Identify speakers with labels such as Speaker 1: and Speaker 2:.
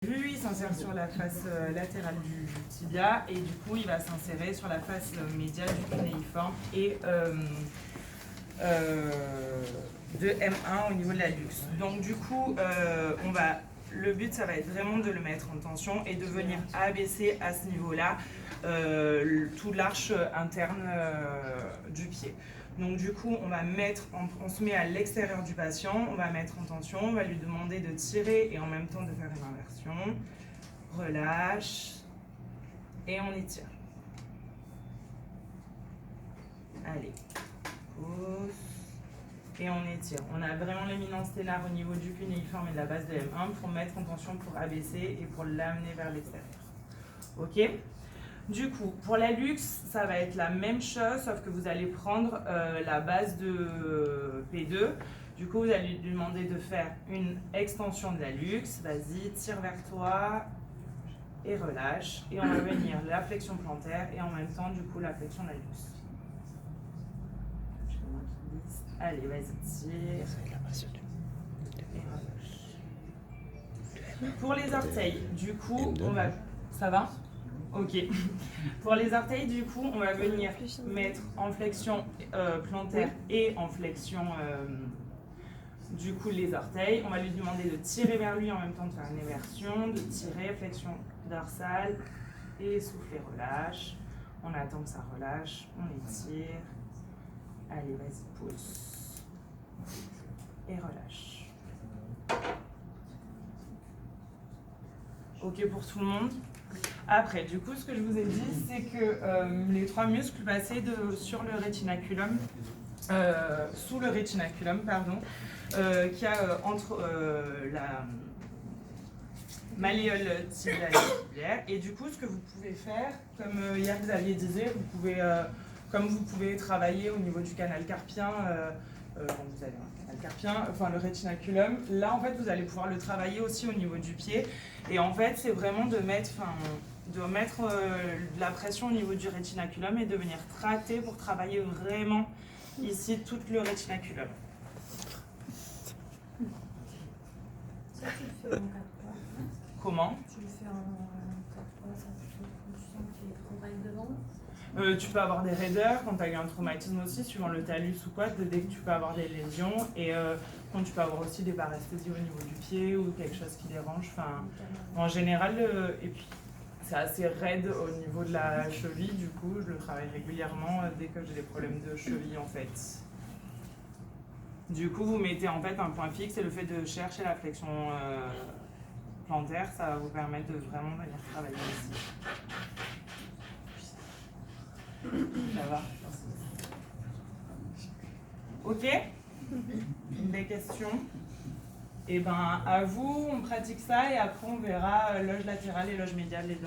Speaker 1: Il s'insère sur la face latérale du tibia et du coup il va s'insérer sur la face médiale du cunéiforme et de M1 au niveau de la luxe. Donc du coup le but ça va être vraiment de le mettre en tension et de venir abaisser à ce niveau-là tout l'arche interne du pied. Donc du coup, on se met à l'extérieur du patient, on va mettre en tension, on va lui demander de tirer et en même temps de faire une inversion. Relâche et on étire. Allez, pause et on étire. On a vraiment l'éminence stellare au niveau du cunéiforme et de la base de M1 pour mettre en tension, pour abaisser et pour l'amener vers l'extérieur. Ok ? Du coup, pour la luxe, ça va être la même chose, sauf que vous allez prendre la base de P2. Du coup, vous allez lui demander de faire une extension de la luxe. Vas-y, tire vers toi et relâche. Et on va venir la flexion plantaire et en même temps, du coup, la flexion de la luxe. Allez, vas-y, tire. Et relâche. Pour les orteils, du coup, on va... Ça va ? Ok. Pour les orteils, du coup, on va venir mettre en flexion plantaire et en flexion, du coup, les orteils. On va lui demander de tirer vers lui en même temps de faire une inversion, de tirer, flexion dorsale et souffler, relâche. On attend que ça relâche, on étire. Allez, vas-y, pousse. Et relâche. Ok pour tout le monde ? Après, du coup, ce que je vous ai dit, c'est que les trois muscles passaient sur le rétinaculum, sous le rétinaculum, pardon, qui a entre la malléole tibiale et tibiaire. Et du coup, ce que vous pouvez faire, comme hier vous aviez dit, comme vous pouvez travailler au niveau du canal carpien, quand vous avez un canal carpien, enfin le rétinaculum, là en fait vous allez pouvoir le travailler aussi au niveau du pied. Et en fait, c'est vraiment de mettre de la pression au niveau du rétinaculum et de venir tracter pour travailler vraiment ici tout le rétinaculum.
Speaker 2: Ça, tu le fais en 4 points.
Speaker 1: Comment ?
Speaker 2: Tu le fais en 4 points, ça te fait que tu sens qu'il y a trop mal devant.
Speaker 1: Tu peux avoir des raideurs quand tu as eu un traumatisme aussi, suivant le talus ou quoi, dès que tu peux avoir des lésions. Et quand tu peux avoir aussi des paresthésies au niveau du pied ou quelque chose qui dérange. Enfin, en général, et puis c'est assez raide au niveau de la cheville, du coup, je le travaille régulièrement dès que j'ai des problèmes de cheville en fait. Du coup, vous mettez en fait un point fixe et le fait de chercher la flexion plantaire, ça va vous permettre de vraiment venir travailler ici. Ça va? Ok? Des questions? Et ben à vous, on pratique ça et après on verra loge latérale et loge médiale les deux.